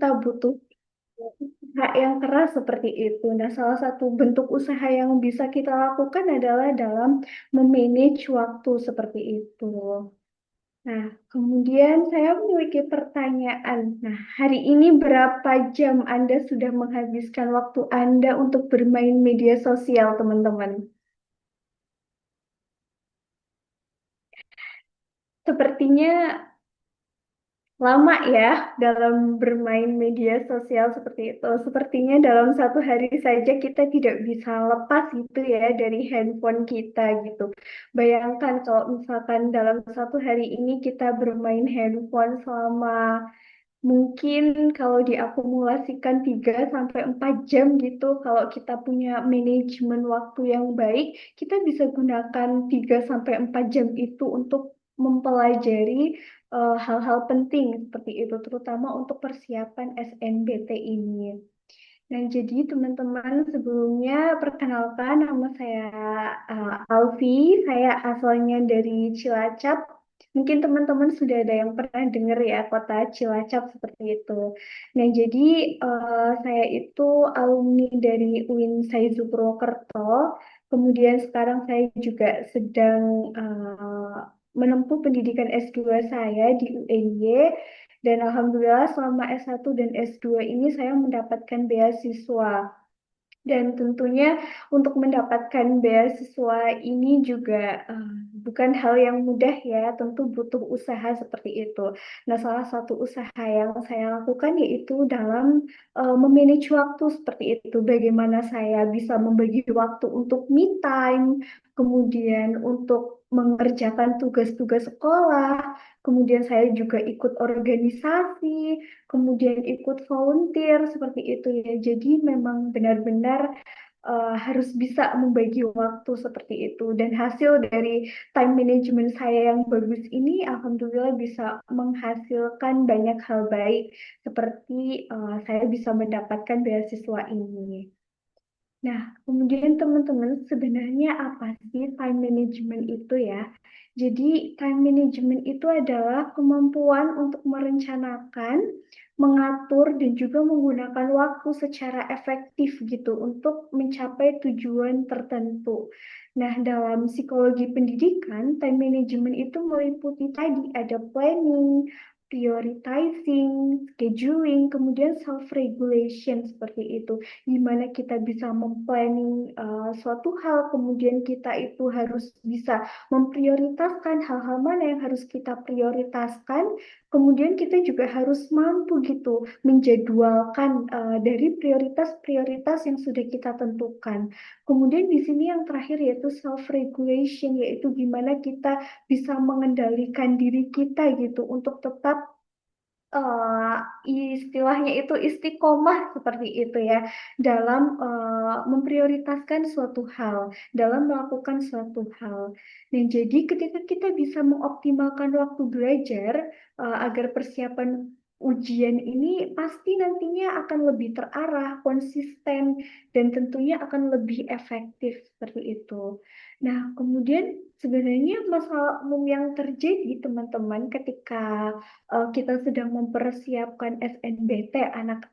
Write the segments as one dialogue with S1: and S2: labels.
S1: kita butuh usaha yang keras seperti itu. Nah, salah satu bentuk usaha yang bisa kita lakukan adalah dalam memanage waktu seperti itu. Nah, kemudian saya memiliki pertanyaan. Nah, hari ini berapa jam Anda sudah menghabiskan waktu Anda untuk bermain media sosial, teman-teman? Sepertinya lama ya dalam bermain media sosial seperti itu. Sepertinya dalam satu hari saja kita tidak bisa lepas gitu ya dari handphone kita gitu. Bayangkan kalau misalkan dalam satu hari ini kita bermain handphone selama mungkin kalau diakumulasikan 3 sampai 4 jam gitu. Kalau kita punya manajemen waktu yang baik, kita bisa gunakan 3 sampai 4 jam itu untuk mempelajari hal-hal penting seperti itu, terutama untuk persiapan SNBT ini. Nah, jadi teman-teman sebelumnya perkenalkan nama saya Alfi, saya asalnya dari Cilacap. Mungkin teman-teman sudah ada yang pernah dengar ya kota Cilacap seperti itu. Nah, jadi saya itu alumni dari UIN Saizu Purwokerto. Kemudian sekarang saya juga sedang menempuh pendidikan S2 saya di UNY. Dan alhamdulillah selama S1 dan S2 ini saya mendapatkan beasiswa. Dan tentunya untuk mendapatkan beasiswa ini juga bukan hal yang mudah ya, tentu butuh usaha seperti itu. Nah, salah satu usaha yang saya lakukan yaitu dalam memanage waktu seperti itu. Bagaimana saya bisa membagi waktu untuk me time, kemudian untuk mengerjakan tugas-tugas sekolah, kemudian saya juga ikut organisasi, kemudian ikut volunteer seperti itu ya. Jadi memang benar-benar harus bisa membagi waktu seperti itu. Dan hasil dari time management saya yang bagus ini, alhamdulillah bisa menghasilkan banyak hal baik, seperti saya bisa mendapatkan beasiswa ini. Nah, kemudian teman-teman, sebenarnya apa sih time management itu ya? Jadi, time management itu adalah kemampuan untuk merencanakan, mengatur, dan juga menggunakan waktu secara efektif gitu untuk mencapai tujuan tertentu. Nah, dalam psikologi pendidikan, time management itu meliputi tadi ada planning, prioritizing, scheduling, kemudian self-regulation seperti itu, di mana kita bisa memplanning suatu hal, kemudian kita itu harus bisa memprioritaskan hal-hal mana yang harus kita prioritaskan, kemudian kita juga harus mampu gitu menjadwalkan dari prioritas-prioritas yang sudah kita tentukan. Kemudian di sini yang terakhir yaitu self-regulation, yaitu gimana kita bisa mengendalikan diri kita gitu untuk tetap eh, istilahnya itu istiqomah seperti itu ya dalam memprioritaskan suatu hal, dalam melakukan suatu hal. Dan jadi ketika kita bisa mengoptimalkan waktu belajar agar persiapan ujian ini pasti nantinya akan lebih terarah, konsisten, dan tentunya akan lebih efektif seperti itu. Nah, kemudian sebenarnya masalah umum yang terjadi teman-teman ketika kita sedang mempersiapkan SNBT, anak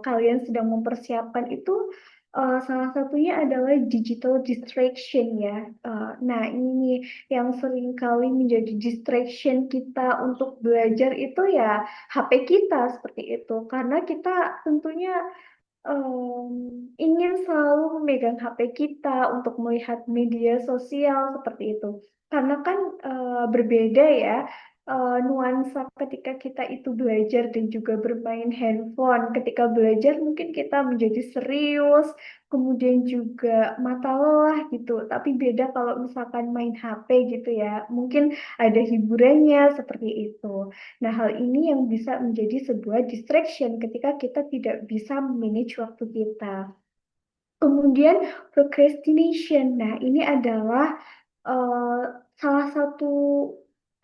S1: kalian sedang mempersiapkan itu salah satunya adalah digital distraction ya. Nah, ini nih yang sering kali menjadi distraction kita untuk belajar itu ya HP kita seperti itu. Karena kita tentunya ingin selalu memegang HP kita untuk melihat media sosial seperti itu. Karena kan berbeda ya nuansa ketika kita itu belajar dan juga bermain handphone. Ketika belajar mungkin kita menjadi serius, kemudian juga mata lelah gitu. Tapi beda kalau misalkan main HP gitu ya. Mungkin ada hiburannya seperti itu. Nah, hal ini yang bisa menjadi sebuah distraction ketika kita tidak bisa manage waktu kita. Kemudian procrastination. Nah, ini adalah eh, salah satu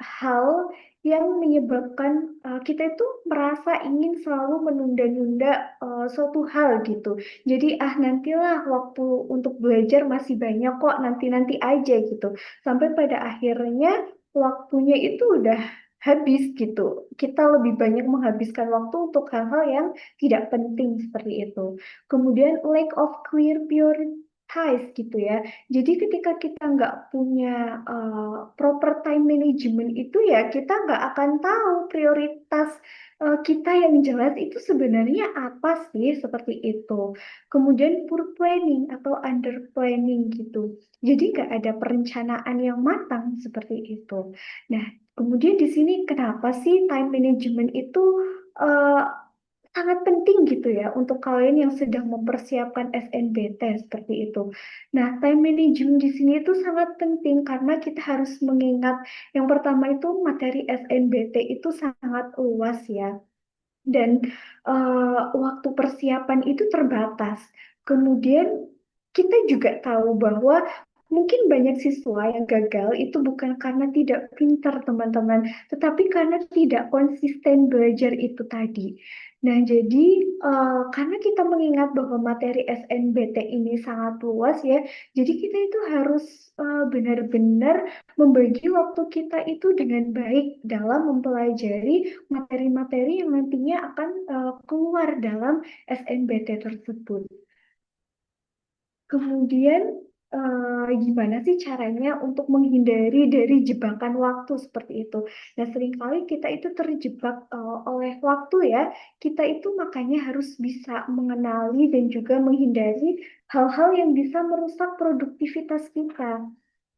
S1: hal yang menyebabkan kita itu merasa ingin selalu menunda-nunda suatu hal gitu. Jadi, nantilah waktu untuk belajar masih banyak kok, nanti-nanti aja gitu. Sampai pada akhirnya waktunya itu udah habis gitu. Kita lebih banyak menghabiskan waktu untuk hal-hal yang tidak penting seperti itu. Kemudian lack of clear prioritize gitu ya. Jadi ketika kita nggak punya proper time management itu ya kita nggak akan tahu prioritas kita yang jelas itu sebenarnya apa sih seperti itu. Kemudian poor planning atau under planning gitu. Jadi nggak ada perencanaan yang matang seperti itu. Nah, kemudian di sini kenapa sih time management itu eh, sangat penting gitu ya untuk kalian yang sedang mempersiapkan SNBT seperti itu. Nah, time management di sini itu sangat penting karena kita harus mengingat yang pertama itu materi SNBT itu sangat luas ya. Dan waktu persiapan itu terbatas. Kemudian kita juga tahu bahwa mungkin banyak siswa yang gagal itu bukan karena tidak pintar teman-teman, tetapi karena tidak konsisten belajar itu tadi. Nah, jadi karena kita mengingat bahwa materi SNBT ini sangat luas ya, jadi kita itu harus benar-benar membagi waktu kita itu dengan baik dalam mempelajari materi-materi yang nantinya akan keluar dalam SNBT tersebut. Kemudian gimana sih caranya untuk menghindari dari jebakan waktu seperti itu? Nah, seringkali kita itu terjebak oleh waktu ya. Kita itu makanya harus bisa mengenali dan juga menghindari hal-hal yang bisa merusak produktivitas kita.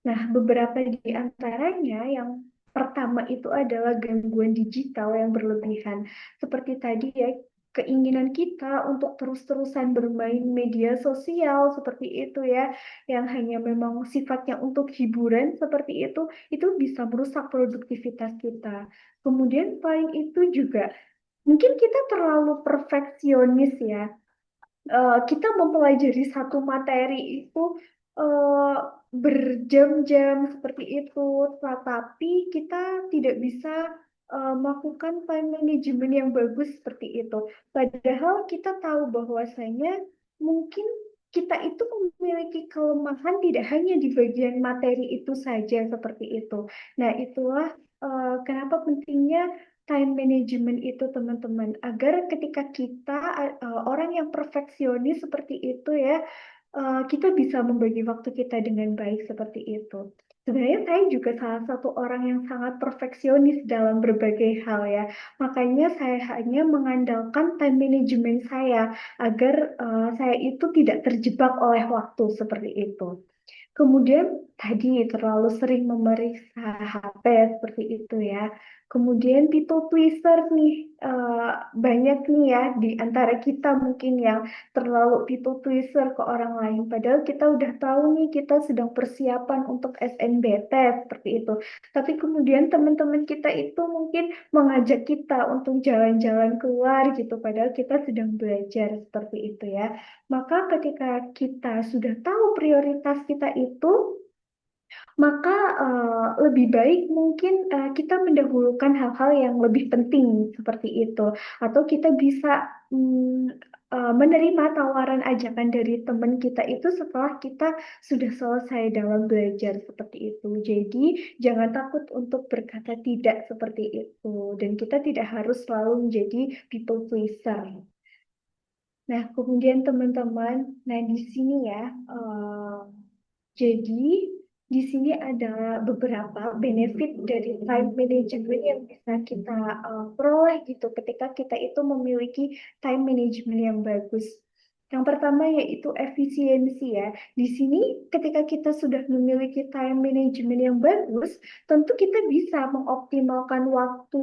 S1: Nah, beberapa di antaranya yang pertama itu adalah gangguan digital yang berlebihan. Seperti tadi ya, keinginan kita untuk terus-terusan bermain media sosial seperti itu ya, yang hanya memang sifatnya untuk hiburan seperti itu bisa merusak produktivitas kita. Kemudian selain itu juga, mungkin kita terlalu perfeksionis ya, kita mempelajari satu materi itu eh, berjam-jam seperti itu, tetapi kita tidak bisa melakukan time management yang bagus seperti itu. Padahal kita tahu bahwasanya mungkin kita itu memiliki kelemahan tidak hanya di bagian materi itu saja seperti itu. Nah, itulah kenapa pentingnya time management itu teman-teman agar ketika kita orang yang perfeksionis seperti itu ya kita bisa membagi waktu kita dengan baik seperti itu. Sebenarnya saya juga salah satu orang yang sangat perfeksionis dalam berbagai hal ya. Makanya saya hanya mengandalkan time management saya agar saya itu tidak terjebak oleh waktu seperti itu. Kemudian tadi terlalu sering memeriksa HP seperti itu ya. Kemudian people pleaser nih banyak nih ya di antara kita mungkin yang terlalu people pleaser ke orang lain. Padahal kita udah tahu nih kita sedang persiapan untuk SNBT seperti itu. Tapi kemudian teman-teman kita itu mungkin mengajak kita untuk jalan-jalan keluar gitu. Padahal kita sedang belajar seperti itu ya. Maka ketika kita sudah tahu prioritas kita itu, maka lebih baik mungkin kita mendahulukan hal-hal yang lebih penting seperti itu. Atau kita bisa menerima tawaran ajakan dari teman kita itu setelah kita sudah selesai dalam belajar seperti itu. Jadi jangan takut untuk berkata tidak seperti itu. Dan kita tidak harus selalu menjadi people pleaser. Nah, kemudian teman-teman, nah di sini ya, jadi di sini ada beberapa benefit dari time management yang bisa kita peroleh gitu ketika kita itu memiliki time management yang bagus. Yang pertama yaitu efisiensi ya. Di sini ketika kita sudah memiliki time management yang bagus, tentu kita bisa mengoptimalkan waktu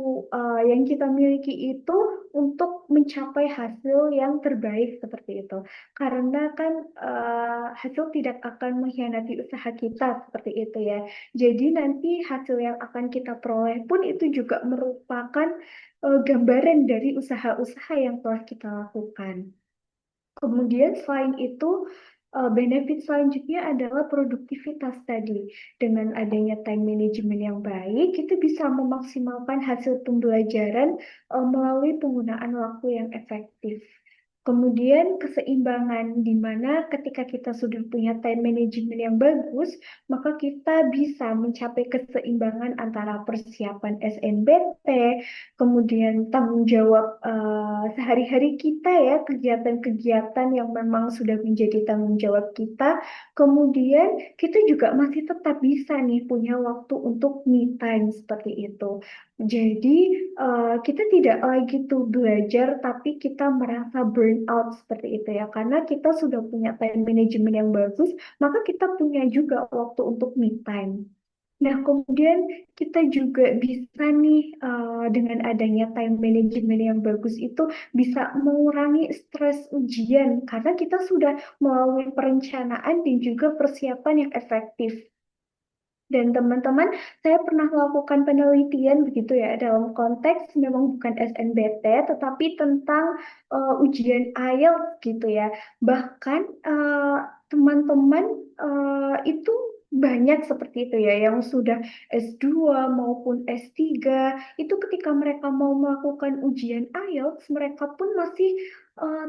S1: yang kita miliki itu untuk mencapai hasil yang terbaik seperti itu. Karena kan hasil tidak akan mengkhianati usaha kita seperti itu ya. Jadi nanti hasil yang akan kita peroleh pun itu juga merupakan gambaran dari usaha-usaha yang telah kita lakukan. Kemudian selain itu, benefit selanjutnya adalah produktivitas tadi. Dengan adanya time management yang baik, kita bisa memaksimalkan hasil pembelajaran melalui penggunaan waktu yang efektif. Kemudian keseimbangan di mana ketika kita sudah punya time management yang bagus, maka kita bisa mencapai keseimbangan antara persiapan SNBT, kemudian tanggung jawab sehari-hari kita ya, kegiatan-kegiatan yang memang sudah menjadi tanggung jawab kita. Kemudian kita juga masih tetap bisa nih punya waktu untuk me time seperti itu. Jadi kita tidak lagi tuh belajar, tapi kita merasa burn out seperti itu ya. Karena kita sudah punya time management yang bagus, maka kita punya juga waktu untuk me time. Nah, kemudian kita juga bisa nih dengan adanya time management yang bagus itu bisa mengurangi stres ujian karena kita sudah melalui perencanaan dan juga persiapan yang efektif. Dan teman-teman, saya pernah melakukan penelitian begitu ya, dalam konteks memang bukan SNBT, tetapi tentang ujian IELTS gitu ya. Bahkan teman-teman itu banyak seperti itu ya, yang sudah S2 maupun S3, itu ketika mereka mau melakukan ujian IELTS, mereka pun masih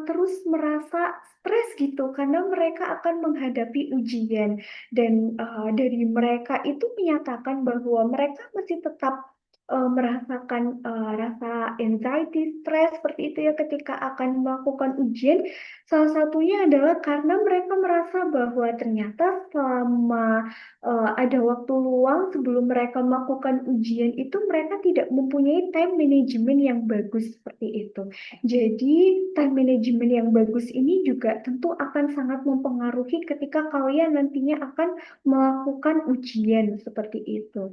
S1: terus merasa stres gitu, karena mereka akan menghadapi ujian. Dan dari mereka itu menyatakan bahwa mereka masih tetap merasakan rasa anxiety, stres seperti itu ya ketika akan melakukan ujian. Salah satunya adalah karena mereka merasa bahwa ternyata selama ada waktu luang sebelum mereka melakukan ujian itu mereka tidak mempunyai time management yang bagus seperti itu. Jadi, time management yang bagus ini juga tentu akan sangat mempengaruhi ketika kalian nantinya akan melakukan ujian seperti itu.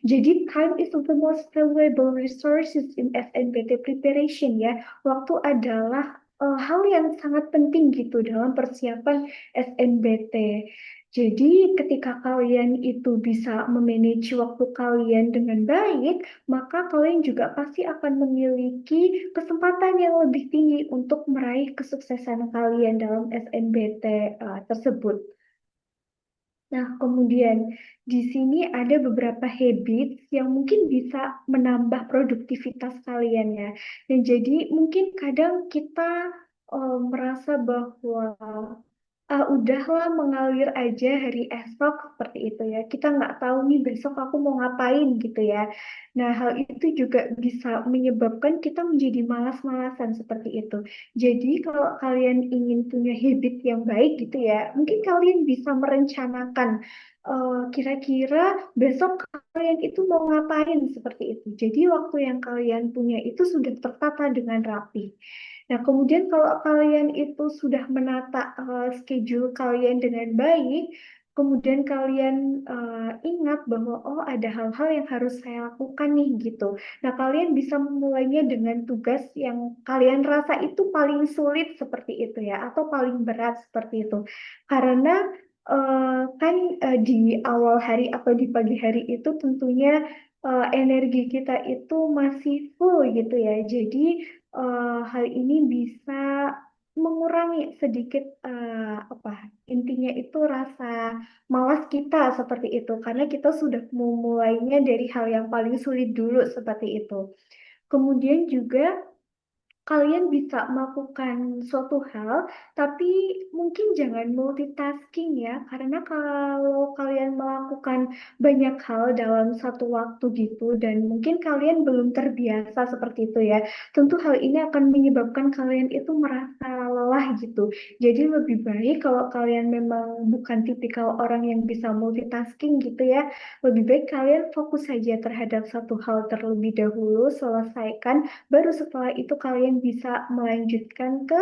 S1: Jadi, time is the most valuable resources in SNBT preparation ya. Waktu adalah hal yang sangat penting gitu dalam persiapan SNBT. Jadi, ketika kalian itu bisa memanage waktu kalian dengan baik, maka kalian juga pasti akan memiliki kesempatan yang lebih tinggi untuk meraih kesuksesan kalian dalam SNBT tersebut. Nah, kemudian di sini ada beberapa habits yang mungkin bisa menambah produktivitas kalian ya. Dan jadi mungkin kadang kita merasa bahwa udahlah mengalir aja hari esok seperti itu ya. Kita nggak tahu nih besok aku mau ngapain gitu ya. Nah, hal itu juga bisa menyebabkan kita menjadi malas-malasan seperti itu. Jadi kalau kalian ingin punya habit yang baik gitu ya, mungkin kalian bisa merencanakan kira-kira besok kalian itu mau ngapain seperti itu. Jadi waktu yang kalian punya itu sudah tertata dengan rapi. Nah, kemudian kalau kalian itu sudah menata schedule kalian dengan baik, kemudian kalian ingat bahwa oh ada hal-hal yang harus saya lakukan nih gitu. Nah, kalian bisa memulainya dengan tugas yang kalian rasa itu paling sulit seperti itu ya, atau paling berat seperti itu. Karena kan di awal hari atau di pagi hari itu tentunya energi kita itu masih full gitu ya. Jadi hal ini bisa mengurangi sedikit apa intinya itu rasa malas kita seperti itu karena kita sudah memulainya dari hal yang paling sulit dulu seperti itu. Kemudian juga kalian bisa melakukan suatu hal, tapi mungkin jangan multitasking ya, karena kalau kalian melakukan banyak hal dalam satu waktu gitu, dan mungkin kalian belum terbiasa seperti itu ya, tentu hal ini akan menyebabkan kalian itu merasa lelah gitu. Jadi lebih baik kalau kalian memang bukan tipikal orang yang bisa multitasking gitu ya, lebih baik kalian fokus saja terhadap satu hal terlebih dahulu, selesaikan. Baru setelah itu kalian bisa melanjutkan ke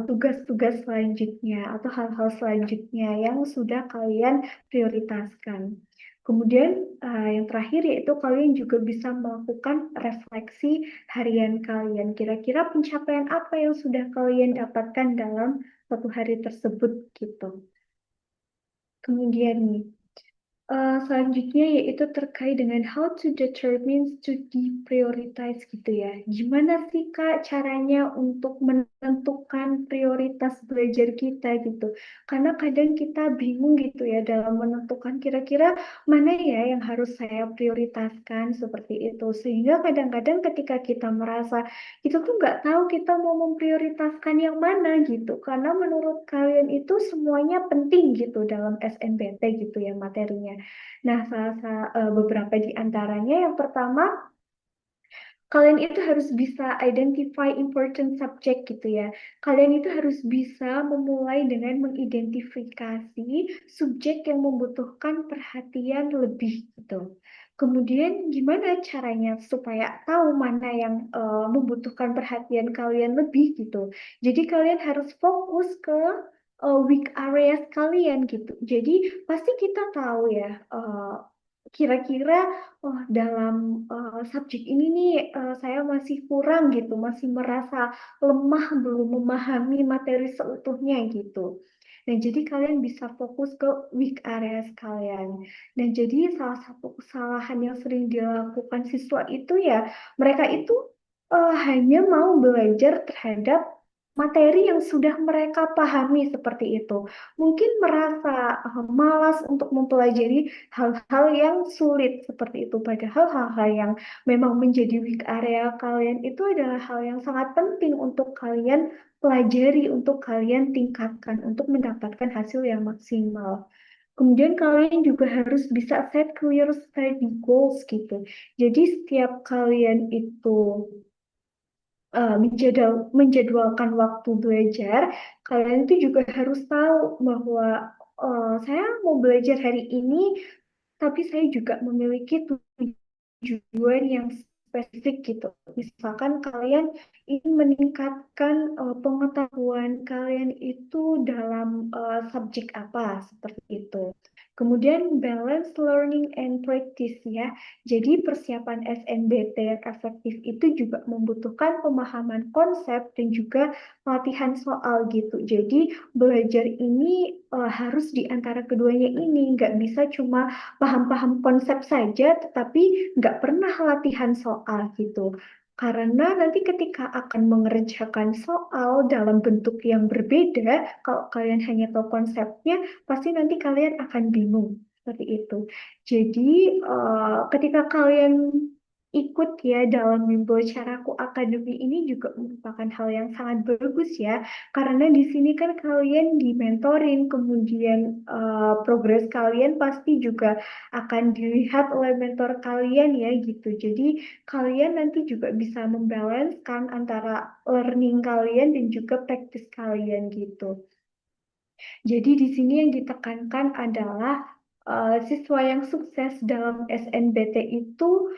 S1: tugas-tugas selanjutnya atau hal-hal selanjutnya yang sudah kalian prioritaskan. Kemudian yang terakhir yaitu kalian juga bisa melakukan refleksi harian kalian. Kira-kira pencapaian apa yang sudah kalian dapatkan dalam satu hari tersebut gitu. Kemudian nih, Selanjutnya yaitu terkait dengan how to determine to deprioritize gitu ya. Gimana sih Kak caranya untuk menentukan prioritas belajar kita gitu. Karena kadang kita bingung gitu ya dalam menentukan kira-kira mana ya yang harus saya prioritaskan seperti itu. Sehingga kadang-kadang ketika kita merasa kita tuh nggak tahu kita mau memprioritaskan yang mana gitu. Karena menurut kalian itu semuanya penting gitu dalam SNBT gitu ya materinya. Nah, beberapa di antaranya yang pertama, kalian itu harus bisa identify important subject gitu ya. Kalian itu harus bisa memulai dengan mengidentifikasi subjek yang membutuhkan perhatian lebih gitu. Kemudian gimana caranya supaya tahu mana yang membutuhkan perhatian kalian lebih gitu. Jadi kalian harus fokus ke weak areas kalian gitu. Jadi pasti kita tahu ya kira-kira oh dalam subjek ini nih saya masih kurang gitu, masih merasa lemah belum memahami materi seutuhnya gitu. Dan jadi kalian bisa fokus ke weak areas kalian. Dan jadi salah satu kesalahan yang sering dilakukan siswa itu ya mereka itu hanya mau belajar terhadap materi yang sudah mereka pahami seperti itu. Mungkin merasa malas untuk mempelajari hal-hal yang sulit seperti itu. Padahal hal-hal yang memang menjadi weak area kalian itu adalah hal yang sangat penting untuk kalian pelajari, untuk kalian tingkatkan, untuk mendapatkan hasil yang maksimal. Kemudian kalian juga harus bisa set clear study goals gitu. Jadi setiap kalian itu menjadwalkan waktu belajar, kalian itu juga harus tahu bahwa saya mau belajar hari ini tapi saya juga memiliki tujuan yang spesifik gitu. Misalkan kalian ingin meningkatkan pengetahuan kalian itu dalam subjek apa, seperti itu. Kemudian balance learning and practice ya. Jadi persiapan SNBT yang efektif itu juga membutuhkan pemahaman konsep dan juga latihan soal gitu. Jadi belajar ini harus di antara keduanya ini, nggak bisa cuma paham-paham konsep saja, tetapi nggak pernah latihan soal gitu. Karena nanti ketika akan mengerjakan soal dalam bentuk yang berbeda, kalau kalian hanya tahu konsepnya, pasti nanti kalian akan bingung. Seperti itu. Jadi, ketika kalian ikut ya dalam bimbel caraku akademi ini juga merupakan hal yang sangat bagus ya. Karena di sini kan kalian dimentorin, kemudian progres kalian pasti juga akan dilihat oleh mentor kalian ya gitu. Jadi kalian nanti juga bisa membalancekan antara learning kalian dan juga praktis kalian gitu. Jadi di sini yang ditekankan adalah siswa yang sukses dalam SNBT itu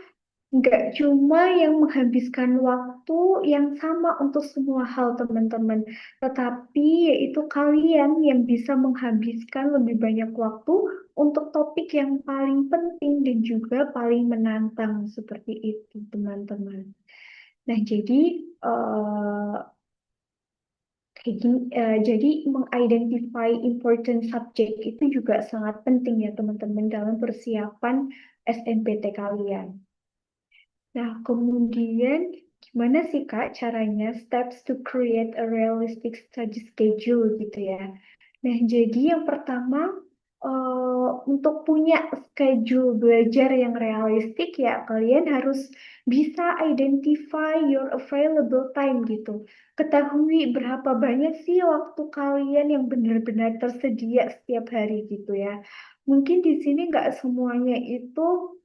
S1: nggak cuma yang menghabiskan waktu yang sama untuk semua hal teman-teman, tetapi yaitu kalian yang bisa menghabiskan lebih banyak waktu untuk topik yang paling penting dan juga paling menantang seperti itu teman-teman. Nah, jadi eh, jadi mengidentify important subject itu juga sangat penting ya teman-teman dalam persiapan SNPT kalian. Nah, kemudian gimana sih Kak caranya steps to create a realistic study schedule gitu ya. Nah, jadi yang pertama untuk punya schedule belajar yang realistik ya kalian harus bisa identify your available time gitu. Ketahui berapa banyak sih waktu kalian yang benar-benar tersedia setiap hari gitu ya. Mungkin di sini nggak semuanya itu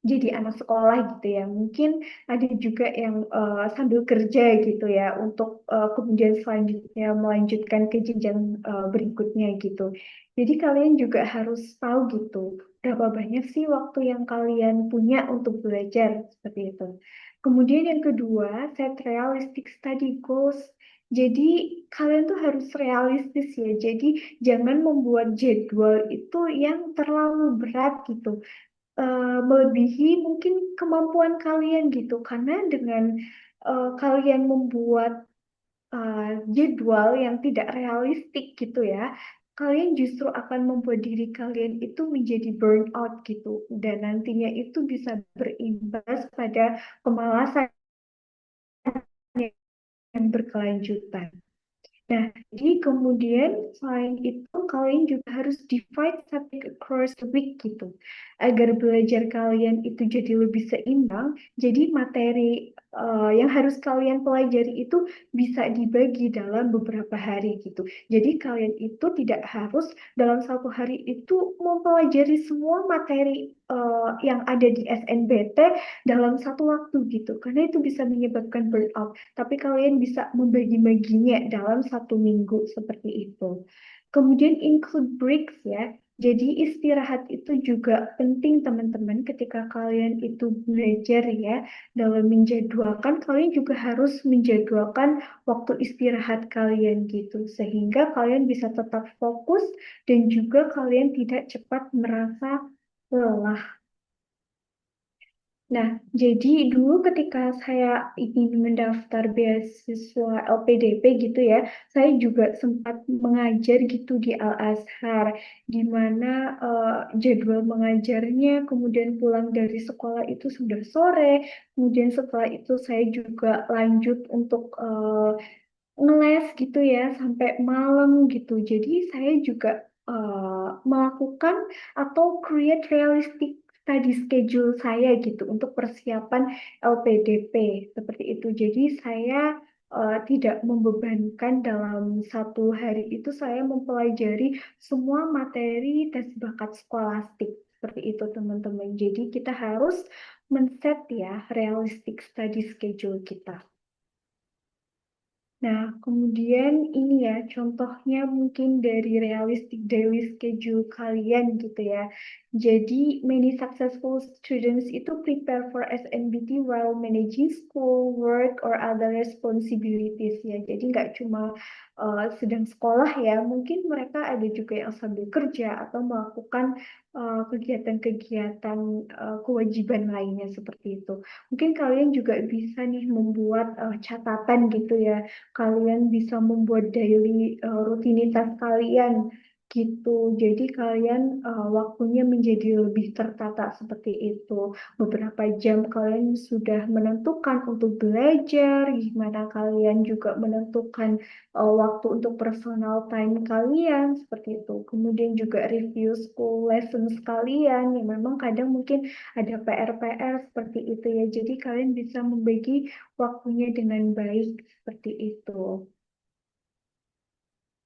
S1: jadi anak sekolah gitu ya. Mungkin ada juga yang sambil kerja gitu ya untuk kemudian selanjutnya melanjutkan ke jenjang berikutnya gitu. Jadi kalian juga harus tahu gitu berapa banyak sih waktu yang kalian punya untuk belajar seperti itu. Kemudian yang kedua, set realistic study goals. Jadi kalian tuh harus realistis ya. Jadi jangan membuat jadwal itu yang terlalu berat gitu melebihi mungkin kemampuan kalian gitu karena dengan kalian membuat jadwal yang tidak realistik gitu ya kalian justru akan membuat diri kalian itu menjadi burnout gitu. Dan nantinya itu bisa berimbas pada kemalasan yang berkelanjutan. Nah, jadi kemudian selain itu kalian juga harus divide subject across the week gitu. Agar belajar kalian itu jadi lebih seimbang, jadi materi yang harus kalian pelajari itu bisa dibagi dalam beberapa hari gitu. Jadi kalian itu tidak harus dalam satu hari itu mempelajari semua materi yang ada di SNBT dalam satu waktu gitu. Karena itu bisa menyebabkan burnout, tapi kalian bisa membagi-baginya dalam satu minggu seperti itu. Kemudian include breaks ya. Jadi istirahat itu juga penting teman-teman ketika kalian itu belajar ya. Dalam menjadwalkan, kalian juga harus menjadwalkan waktu istirahat kalian gitu. Sehingga kalian bisa tetap fokus dan juga kalian tidak cepat merasa lelah. Nah, jadi dulu ketika saya ingin mendaftar beasiswa LPDP gitu ya, saya juga sempat mengajar gitu di Al-Azhar, di mana jadwal mengajarnya, kemudian pulang dari sekolah itu sudah sore, kemudian setelah itu saya juga lanjut untuk ngeles gitu ya sampai malam gitu. Jadi saya juga melakukan atau create realistic study schedule saya gitu untuk persiapan LPDP seperti itu. Jadi saya tidak membebankan dalam satu hari itu saya mempelajari semua materi tes bakat skolastik seperti itu teman-teman. Jadi kita harus men-set ya realistic study schedule kita. Nah, kemudian ini ya, contohnya mungkin dari realistic daily schedule kalian gitu ya. Jadi, many successful students itu prepare for SNBT while managing school, work, or other responsibilities ya. Jadi, nggak cuma sedang sekolah ya, mungkin mereka ada juga yang sambil kerja atau melakukan kegiatan-kegiatan kewajiban lainnya seperti itu. Mungkin kalian juga bisa nih membuat catatan gitu ya, kalian bisa membuat daily rutinitas kalian gitu. Jadi kalian waktunya menjadi lebih tertata seperti itu. Beberapa jam kalian sudah menentukan untuk belajar, gimana kalian juga menentukan waktu untuk personal time kalian seperti itu. Kemudian juga review school lessons kalian yang memang kadang mungkin ada PR-PR seperti itu ya. Jadi kalian bisa membagi waktunya dengan baik seperti itu.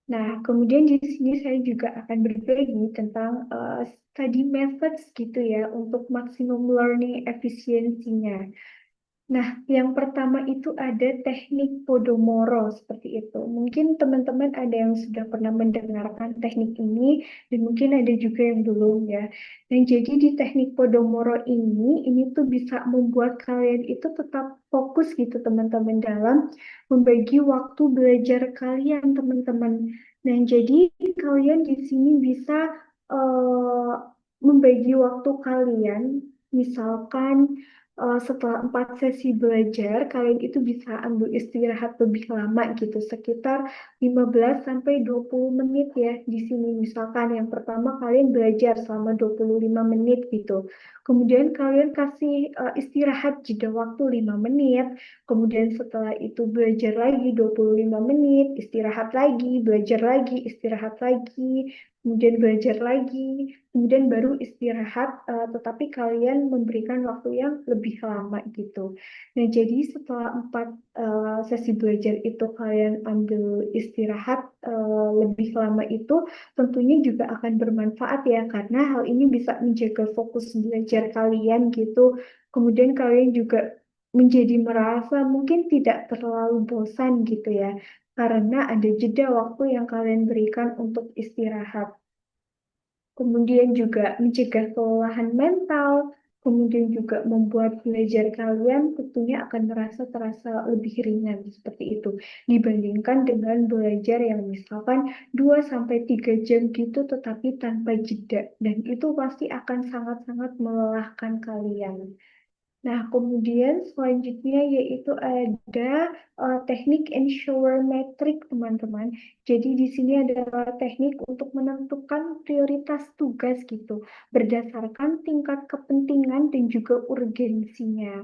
S1: Nah, kemudian di sini saya juga akan berbagi tentang study methods gitu ya untuk maksimum learning efisiensinya. Nah, yang pertama itu ada teknik Podomoro seperti itu. Mungkin teman-teman ada yang sudah pernah mendengarkan teknik ini dan mungkin ada juga yang belum ya. Dan jadi di teknik Podomoro ini tuh bisa membuat kalian itu tetap fokus gitu teman-teman dalam membagi waktu belajar kalian teman-teman. Dan jadi kalian di sini bisa eh, membagi waktu kalian, misalkan setelah 4 sesi belajar, kalian itu bisa ambil istirahat lebih lama gitu, sekitar 15 sampai 20 menit ya di sini. Misalkan yang pertama kalian belajar selama 25 menit gitu. Kemudian kalian kasih istirahat jeda waktu 5 menit. Kemudian setelah itu belajar lagi 25 menit, istirahat lagi, belajar lagi, istirahat lagi, kemudian belajar lagi, kemudian baru istirahat, tetapi kalian memberikan waktu yang lebih lama gitu. Nah, jadi setelah 4 sesi belajar itu kalian ambil istirahat lebih lama itu, tentunya juga akan bermanfaat ya, karena hal ini bisa menjaga fokus belajar kalian gitu. Kemudian kalian juga menjadi merasa mungkin tidak terlalu bosan gitu ya, karena ada jeda waktu yang kalian berikan untuk istirahat. Kemudian juga mencegah kelelahan mental, kemudian juga membuat belajar kalian tentunya akan merasa terasa lebih ringan seperti itu dibandingkan dengan belajar yang misalkan 2 sampai 3 jam gitu tetapi tanpa jeda dan itu pasti akan sangat-sangat melelahkan kalian. Nah, kemudian selanjutnya yaitu ada teknik ensurometric, teman-teman. Jadi di sini adalah teknik untuk menentukan prioritas tugas gitu, berdasarkan tingkat kepentingan dan juga urgensinya.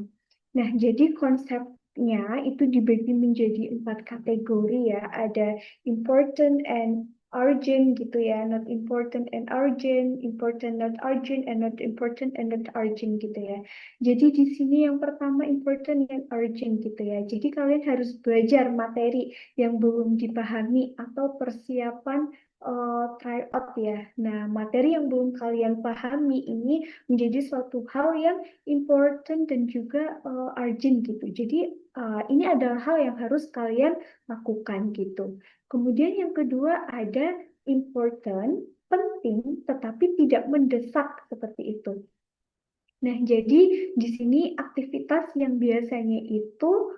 S1: Nah, jadi konsepnya itu dibagi menjadi 4 kategori ya. Ada important and urgent gitu ya, not important and urgent, important not urgent, and not important and not urgent gitu ya. Jadi di sini yang pertama important and urgent gitu ya. Jadi kalian harus belajar materi yang belum dipahami atau persiapan tryout ya. Nah, materi yang belum kalian pahami ini menjadi suatu hal yang important dan juga urgent gitu. Jadi ini adalah hal yang harus kalian lakukan gitu. Kemudian yang kedua ada important, penting tetapi tidak mendesak seperti itu. Nah, jadi di sini aktivitas yang biasanya itu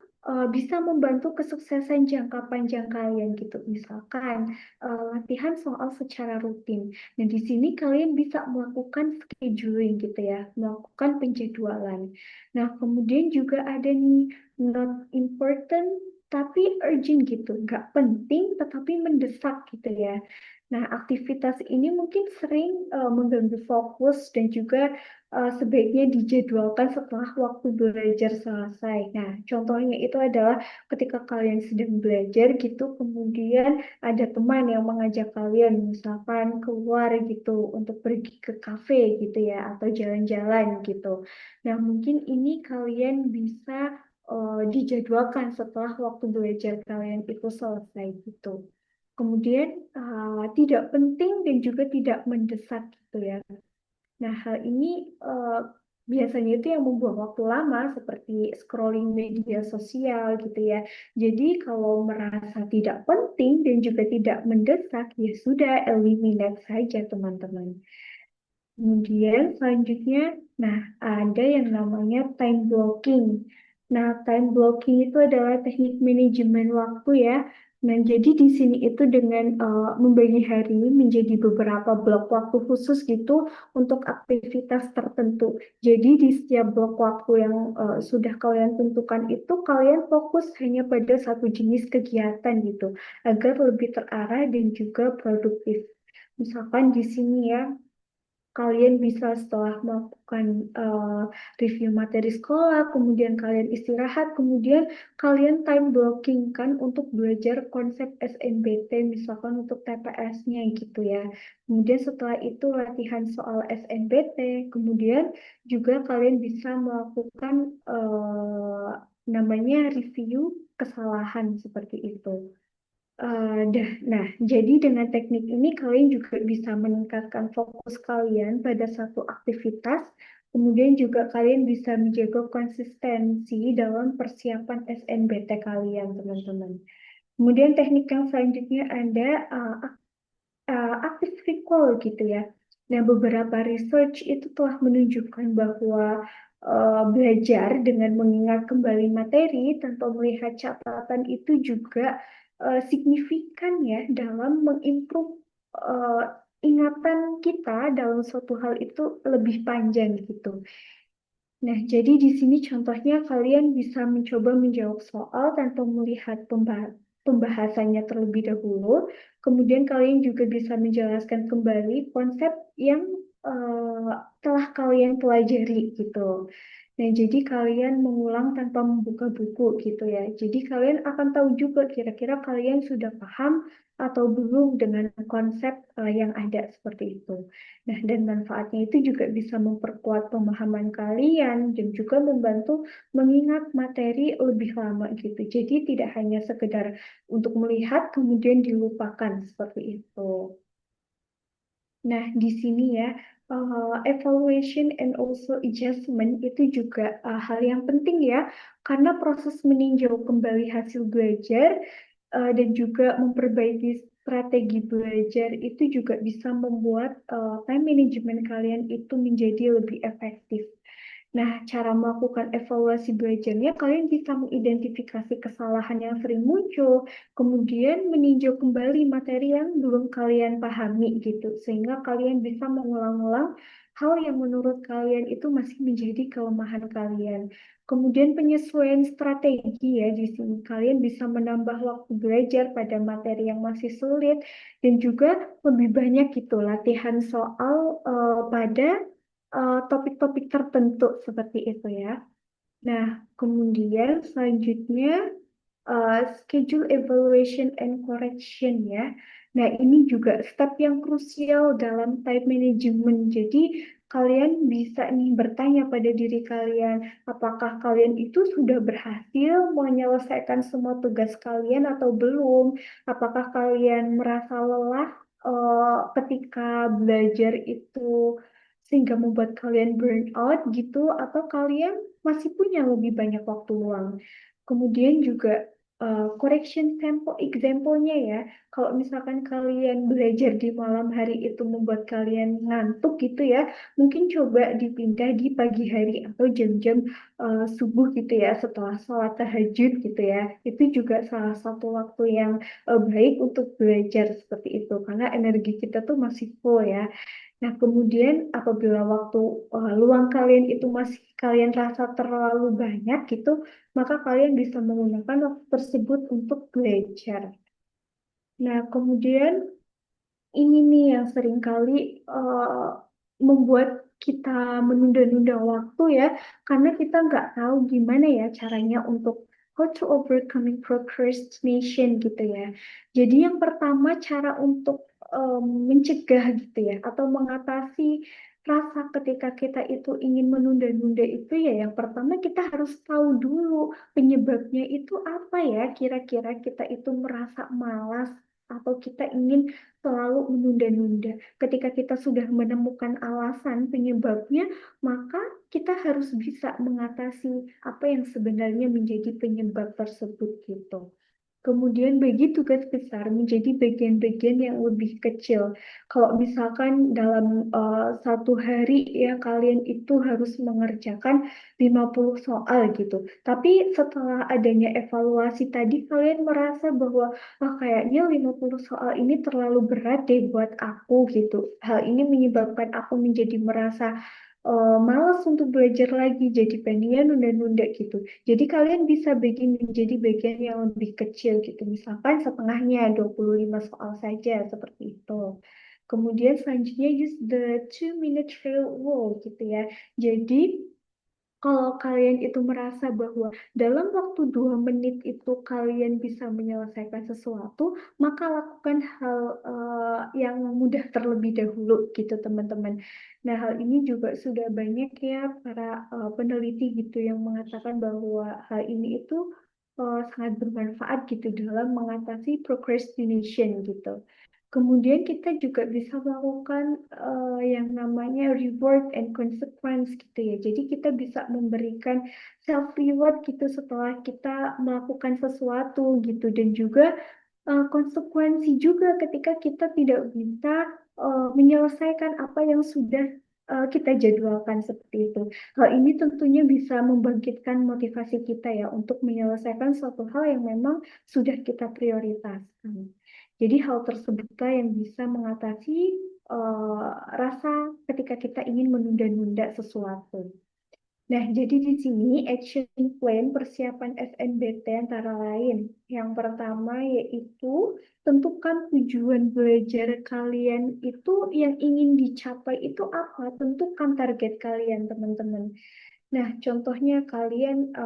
S1: bisa membantu kesuksesan jangka panjang kalian gitu. Misalkan latihan soal secara rutin. Nah, di sini kalian bisa melakukan scheduling gitu ya, melakukan penjadwalan. Nah, kemudian juga ada nih not important tapi urgent gitu, nggak penting tetapi mendesak gitu ya. Nah, aktivitas ini mungkin sering mengganggu fokus dan juga sebaiknya dijadwalkan setelah waktu belajar selesai. Nah, contohnya itu adalah ketika kalian sedang belajar gitu, kemudian ada teman yang mengajak kalian misalkan keluar gitu untuk pergi ke kafe gitu ya, atau jalan-jalan gitu. Nah, mungkin ini kalian bisa dijadwalkan setelah waktu belajar kalian itu selesai gitu. Kemudian tidak penting dan juga tidak mendesak gitu ya. Nah, hal ini biasanya itu yang membuang waktu lama seperti scrolling media sosial gitu ya. Jadi kalau merasa tidak penting dan juga tidak mendesak, ya sudah eliminate saja teman-teman. Kemudian selanjutnya, nah ada yang namanya time blocking. Nah, time blocking itu adalah teknik manajemen waktu ya. Nah, jadi di sini itu dengan membagi hari menjadi beberapa blok waktu khusus gitu untuk aktivitas tertentu. Jadi di setiap blok waktu yang sudah kalian tentukan itu, kalian fokus hanya pada satu jenis kegiatan gitu, agar lebih terarah dan juga produktif. Misalkan di sini ya, kalian bisa setelah melakukan review materi sekolah, kemudian kalian istirahat, kemudian kalian time blocking kan untuk belajar konsep SNBT, misalkan untuk TPS-nya gitu ya. Kemudian setelah itu latihan soal SNBT, kemudian juga kalian bisa melakukan namanya review kesalahan seperti itu. Nah, jadi dengan teknik ini kalian juga bisa meningkatkan fokus kalian pada satu aktivitas, kemudian juga kalian bisa menjaga konsistensi dalam persiapan SNBT kalian, teman-teman. Kemudian teknik yang selanjutnya ada active recall gitu ya. Nah, beberapa research itu telah menunjukkan bahwa belajar dengan mengingat kembali materi tanpa melihat catatan itu juga signifikan ya dalam mengimprove eh, ingatan kita dalam suatu hal itu lebih panjang gitu. Nah, jadi di sini contohnya kalian bisa mencoba menjawab soal tanpa melihat pembahasannya terlebih dahulu. Kemudian kalian juga bisa menjelaskan kembali konsep yang eh, telah kalian pelajari gitu. Nah, jadi kalian mengulang tanpa membuka buku gitu ya. Jadi kalian akan tahu juga kira-kira kalian sudah paham atau belum dengan konsep yang ada seperti itu. Nah, dan manfaatnya itu juga bisa memperkuat pemahaman kalian dan juga membantu mengingat materi lebih lama gitu. Jadi tidak hanya sekedar untuk melihat kemudian dilupakan seperti itu. Nah, di sini ya, evaluation and also adjustment itu juga hal yang penting ya, karena proses meninjau kembali hasil belajar dan juga memperbaiki strategi belajar itu juga bisa membuat time management kalian itu menjadi lebih efektif. Nah, cara melakukan evaluasi belajarnya, kalian bisa mengidentifikasi kesalahan yang sering muncul, kemudian meninjau kembali materi yang belum kalian pahami gitu, sehingga kalian bisa mengulang-ulang hal yang menurut kalian itu masih menjadi kelemahan kalian. Kemudian penyesuaian strategi ya, di sini kalian bisa menambah waktu belajar pada materi yang masih sulit, dan juga lebih banyak gitu latihan soal pada topik-topik tertentu seperti itu ya. Nah, kemudian selanjutnya schedule evaluation and correction ya. Nah, ini juga step yang krusial dalam time management. Jadi, kalian bisa nih bertanya pada diri kalian, apakah kalian itu sudah berhasil menyelesaikan semua tugas kalian atau belum? Apakah kalian merasa lelah ketika belajar itu sehingga membuat kalian burn out gitu, atau kalian masih punya lebih banyak waktu luang? Kemudian juga correction sample example-nya ya. Kalau misalkan kalian belajar di malam hari itu membuat kalian ngantuk gitu ya, mungkin coba dipindah di pagi hari atau jam-jam subuh gitu ya, setelah sholat tahajud gitu ya. Itu juga salah satu waktu yang baik untuk belajar seperti itu, karena energi kita tuh masih full ya. Nah, kemudian apabila waktu luang kalian itu masih kalian rasa terlalu banyak gitu, maka kalian bisa menggunakan waktu tersebut untuk belajar. Nah, kemudian ini nih yang seringkali membuat kita menunda-nunda waktu ya, karena kita nggak tahu gimana ya caranya untuk how to overcoming procrastination gitu ya. Jadi yang pertama cara untuk mencegah gitu ya, atau mengatasi rasa ketika kita itu ingin menunda-nunda itu ya, yang pertama kita harus tahu dulu penyebabnya itu apa ya, kira-kira kita itu merasa malas atau kita ingin selalu menunda-nunda. Ketika kita sudah menemukan alasan penyebabnya, maka kita harus bisa mengatasi apa yang sebenarnya menjadi penyebab tersebut gitu. Kemudian bagi tugas besar menjadi bagian-bagian yang lebih kecil. Kalau misalkan dalam satu hari ya kalian itu harus mengerjakan 50 soal gitu. Tapi setelah adanya evaluasi tadi kalian merasa bahwa oh, kayaknya 50 soal ini terlalu berat deh buat aku gitu. Hal ini menyebabkan aku menjadi merasa malas untuk belajar lagi, jadi pengen nunda-nunda gitu. Jadi kalian bisa bikin menjadi bagian yang lebih kecil gitu. Misalkan setengahnya 25 soal saja seperti itu. Kemudian selanjutnya use the 2 minute trial rule gitu ya. Jadi kalau kalian itu merasa bahwa dalam waktu 2 menit itu kalian bisa menyelesaikan sesuatu, maka lakukan hal yang mudah terlebih dahulu gitu teman-teman. Nah, hal ini juga sudah banyak ya para peneliti gitu yang mengatakan bahwa hal ini itu sangat bermanfaat gitu dalam mengatasi procrastination gitu. Kemudian kita juga bisa melakukan yang namanya reward and consequence gitu ya. Jadi kita bisa memberikan self reward gitu setelah kita melakukan sesuatu gitu, dan juga konsekuensi juga ketika kita tidak bisa menyelesaikan apa yang sudah kita jadwalkan seperti itu. Hal ini tentunya bisa membangkitkan motivasi kita ya untuk menyelesaikan suatu hal yang memang sudah kita prioritaskan. Jadi hal tersebutlah yang bisa mengatasi rasa ketika kita ingin menunda-nunda sesuatu. Nah, jadi di sini action plan persiapan SNBT antara lain. Yang pertama yaitu tentukan tujuan belajar kalian itu yang ingin dicapai itu apa? Tentukan target kalian, teman-teman. Nah, contohnya kalian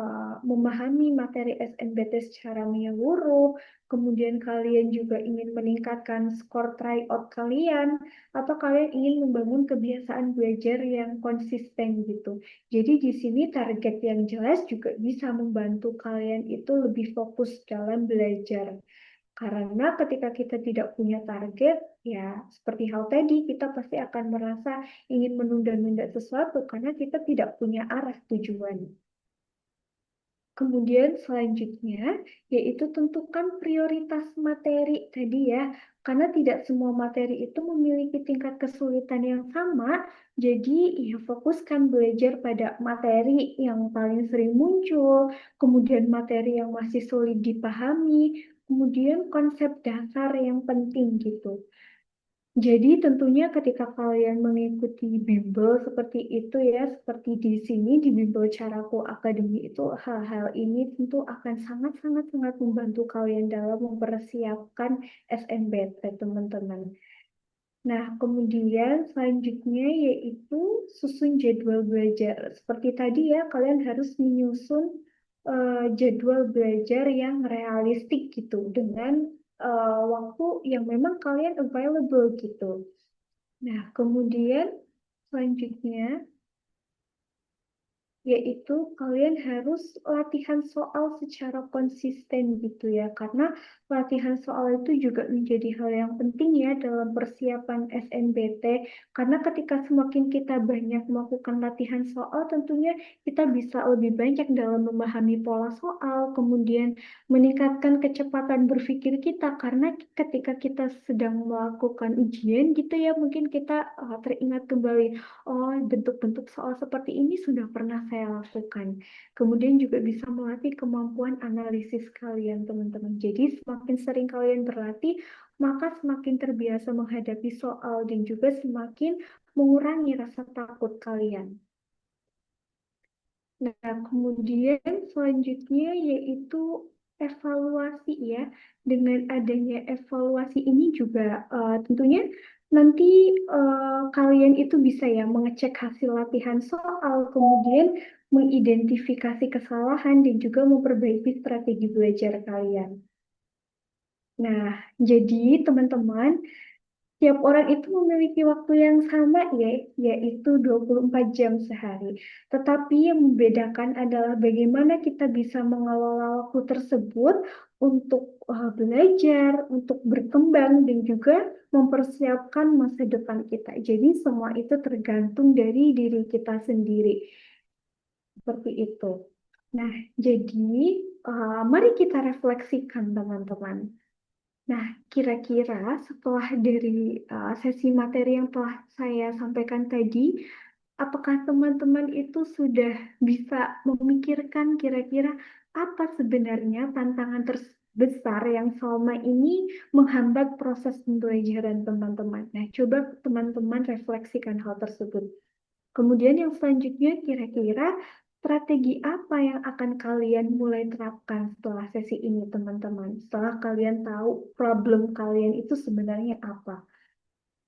S1: memahami materi SNBT secara menyeluruh, kemudian kalian juga ingin meningkatkan skor tryout kalian, atau kalian ingin membangun kebiasaan belajar yang konsisten gitu. Jadi di sini target yang jelas juga bisa membantu kalian itu lebih fokus dalam belajar. Karena ketika kita tidak punya target, ya seperti hal tadi, kita pasti akan merasa ingin menunda-nunda sesuatu karena kita tidak punya arah tujuan. Kemudian selanjutnya yaitu tentukan prioritas materi tadi ya, karena tidak semua materi itu memiliki tingkat kesulitan yang sama. Jadi ya fokuskan belajar pada materi yang paling sering muncul, kemudian materi yang masih sulit dipahami, kemudian konsep dasar yang penting gitu. Jadi tentunya ketika kalian mengikuti bimbel seperti itu ya, seperti di sini di Bimbel Caraku Akademi itu hal-hal ini tentu akan sangat-sangat membantu kalian dalam mempersiapkan SNBT teman-teman. Nah, kemudian selanjutnya yaitu susun jadwal belajar. Seperti tadi ya, kalian harus menyusun jadwal belajar yang realistik gitu dengan waktu yang memang kalian available gitu. Nah, kemudian selanjutnya yaitu kalian harus latihan soal secara konsisten gitu ya, karena latihan soal itu juga menjadi hal yang penting ya dalam persiapan SNBT, karena ketika semakin kita banyak melakukan latihan soal, tentunya kita bisa lebih banyak dalam memahami pola soal, kemudian meningkatkan kecepatan berpikir kita, karena ketika kita sedang melakukan ujian gitu ya, mungkin kita teringat kembali, oh, bentuk-bentuk soal seperti ini sudah pernah saya lakukan. Kemudian juga bisa melatih kemampuan analisis kalian, teman-teman. Jadi, semakin sering kalian berlatih, maka semakin terbiasa menghadapi soal dan juga semakin mengurangi rasa takut kalian. Nah, kemudian selanjutnya yaitu evaluasi ya. Dengan adanya evaluasi ini juga tentunya nanti kalian itu bisa ya mengecek hasil latihan soal, kemudian mengidentifikasi kesalahan dan juga memperbaiki strategi belajar kalian. Nah, jadi teman-teman, tiap orang itu memiliki waktu yang sama ya, yaitu 24 jam sehari. Tetapi yang membedakan adalah bagaimana kita bisa mengelola waktu tersebut untuk belajar, untuk berkembang, dan juga mempersiapkan masa depan kita. Jadi semua itu tergantung dari diri kita sendiri. Seperti itu. Nah, jadi mari kita refleksikan teman-teman. Nah, kira-kira setelah dari sesi materi yang telah saya sampaikan tadi, apakah teman-teman itu sudah bisa memikirkan kira-kira apa sebenarnya tantangan terbesar yang selama ini menghambat proses pembelajaran teman-teman? Nah, coba teman-teman refleksikan hal tersebut. Kemudian yang selanjutnya kira-kira strategi apa yang akan kalian mulai terapkan setelah sesi ini teman-teman? Setelah kalian tahu problem kalian itu sebenarnya apa?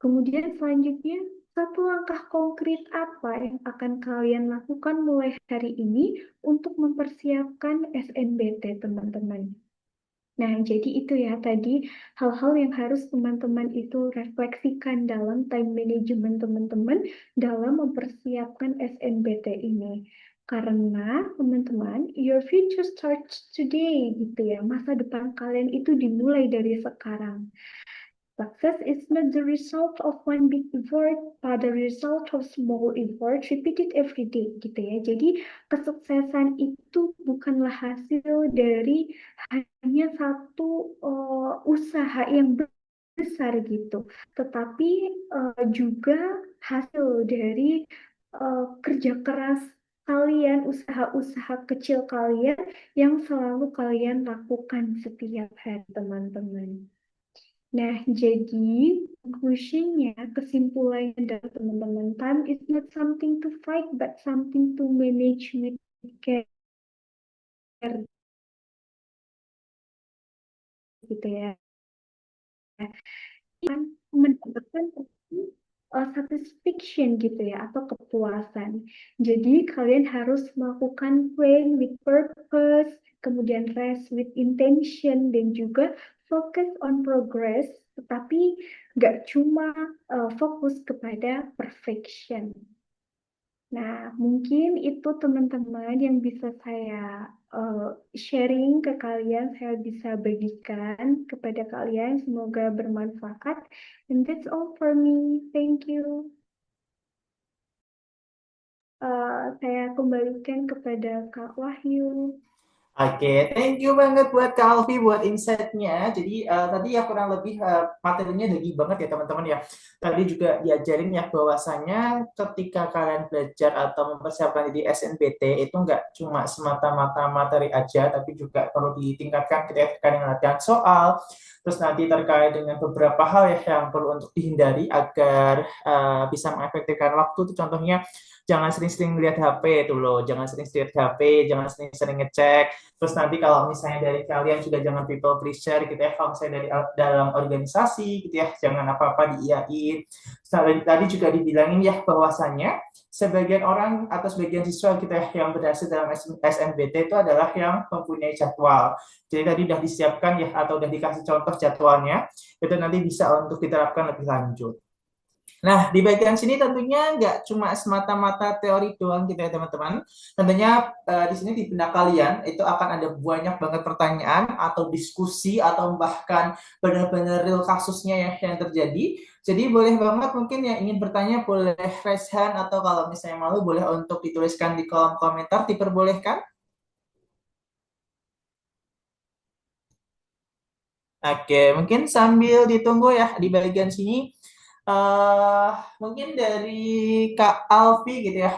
S1: Kemudian selanjutnya satu langkah konkret apa yang akan kalian lakukan mulai hari ini untuk mempersiapkan SNBT teman-teman? Nah, jadi itu ya tadi hal-hal yang harus teman-teman itu refleksikan dalam time management teman-teman dalam mempersiapkan SNBT ini. Karena teman-teman, your future starts today gitu ya. Masa depan kalian itu dimulai dari sekarang. Success is not the result of one big effort, but the result of small effort repeated every day, gitu ya. Jadi kesuksesan itu bukanlah hasil dari hanya satu usaha yang besar gitu, tetapi juga hasil dari kerja keras kalian, usaha-usaha kecil kalian yang selalu kalian lakukan setiap hari, teman-teman. Nah, jadi conclusion-nya, kesimpulannya dari teman-teman, time is not something to fight, but something to manage with care, gitu ya. Kan mendapatkan satisfaction gitu ya, atau kepuasan. Jadi kalian harus melakukan plan with purpose, kemudian rest with intention, dan juga focus on progress, tetapi nggak cuma fokus kepada perfection. Nah, mungkin itu teman-teman yang bisa saya uh, sharing ke kalian, saya bisa bagikan kepada kalian. Semoga bermanfaat. And that's all for me. Thank you. Saya kembalikan kepada Kak Wahyu.
S2: Oke, thank you banget buat Kak Alfi buat insight-nya. Jadi tadi ya kurang lebih materinya daging banget ya teman-teman ya. Tadi juga diajarin ya bahwasanya ketika kalian belajar atau mempersiapkan diri SNBT itu nggak cuma semata-mata materi aja, tapi juga perlu ditingkatkan ketika dengan latihan soal. Terus nanti terkait dengan beberapa hal ya yang perlu untuk dihindari agar bisa mengefektifkan waktu. Itu contohnya jangan sering-sering lihat HP itu loh, jangan sering-sering lihat HP, jangan sering-sering ngecek. Terus nanti kalau misalnya dari kalian juga jangan people pleaser gitu ya, kalau misalnya dari dalam organisasi gitu ya, jangan apa-apa diiyain. Tadi juga dibilangin ya bahwasannya sebagian orang atau sebagian siswa kita yang berhasil dalam SNBT itu adalah yang mempunyai jadwal. Jadi tadi sudah disiapkan ya atau sudah dikasih contoh jadwalnya, itu nanti bisa untuk diterapkan lebih lanjut. Nah, di bagian sini tentunya nggak cuma semata-mata teori doang gitu ya teman-teman. Tentunya di sini di benak kalian itu akan ada banyak banget pertanyaan atau diskusi atau bahkan benar-benar real kasusnya ya yang terjadi. Jadi boleh banget mungkin yang ingin bertanya boleh raise hand atau kalau misalnya malu boleh untuk dituliskan di kolom komentar, diperbolehkan. Oke, mungkin sambil ditunggu ya di bagian sini, eh mungkin dari Kak Alfi gitu ya,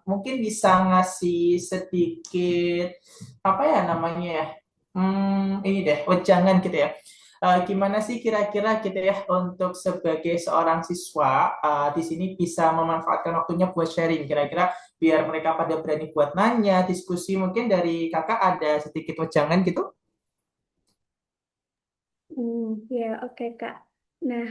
S2: mungkin bisa ngasih sedikit apa ya namanya ya, ini deh, wejangan gitu ya. Gimana sih kira-kira gitu ya untuk sebagai seorang siswa di sini bisa memanfaatkan waktunya buat sharing, kira-kira biar mereka pada berani buat nanya, diskusi, mungkin dari kakak ada sedikit wejangan gitu?
S1: Ya, oke Kak. Nah,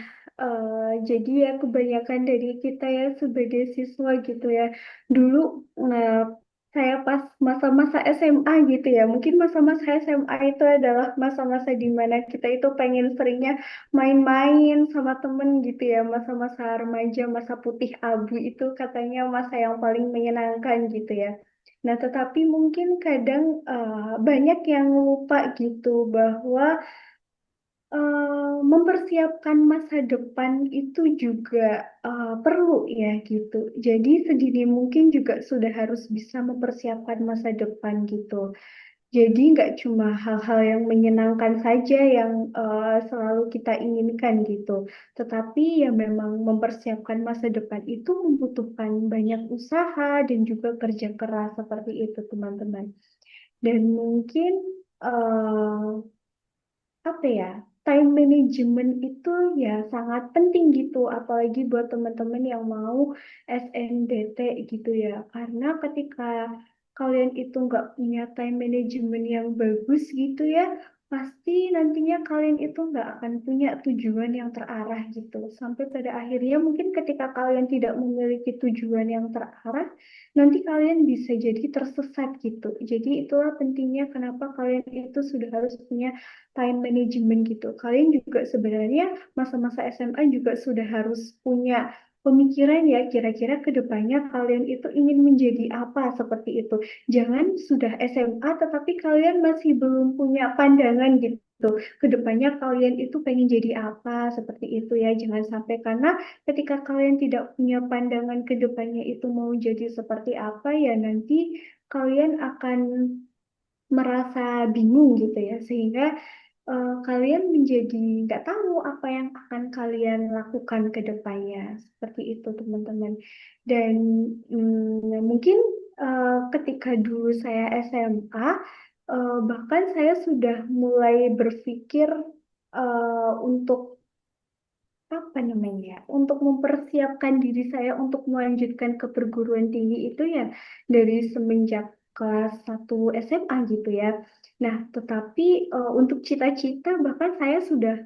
S1: jadi ya kebanyakan dari kita ya sebagai siswa gitu ya. Dulu eh, saya pas masa-masa SMA gitu ya. Mungkin masa-masa SMA itu adalah masa-masa di mana kita itu pengen seringnya main-main sama temen gitu ya. Masa-masa remaja, masa putih abu itu katanya masa yang paling menyenangkan gitu ya. Nah, tetapi mungkin kadang banyak yang lupa gitu bahwa mempersiapkan masa depan itu juga perlu ya gitu. Jadi sedini mungkin juga sudah harus bisa mempersiapkan masa depan gitu. Jadi nggak cuma hal-hal yang menyenangkan saja yang selalu kita inginkan gitu. Tetapi ya memang mempersiapkan masa depan itu membutuhkan banyak usaha dan juga kerja keras seperti itu teman-teman. Dan mungkin apa ya, time management itu ya sangat penting gitu apalagi buat teman-teman yang mau SNBT gitu ya karena ketika kalian itu nggak punya time management yang bagus gitu ya pasti nantinya kalian itu nggak akan punya tujuan yang terarah gitu sampai pada akhirnya mungkin ketika kalian tidak memiliki tujuan yang terarah nanti kalian bisa jadi tersesat gitu jadi itulah pentingnya kenapa kalian itu sudah harus punya time management gitu. Kalian juga sebenarnya masa-masa SMA juga sudah harus punya pemikiran ya kira-kira ke depannya kalian itu ingin menjadi apa seperti itu. Jangan sudah SMA tetapi kalian masih belum punya pandangan gitu. Kedepannya kalian itu pengen jadi apa seperti itu ya. Jangan sampai karena ketika kalian tidak punya pandangan ke depannya itu mau jadi seperti apa ya nanti kalian akan merasa bingung gitu ya sehingga kalian menjadi nggak tahu apa yang akan kalian lakukan ke depannya seperti itu teman-teman dan mungkin ketika dulu saya SMA bahkan saya sudah mulai berpikir untuk apa namanya untuk mempersiapkan diri saya untuk melanjutkan ke perguruan tinggi itu ya dari semenjak kelas 1 SMA gitu ya. Nah, tetapi untuk cita-cita bahkan saya sudah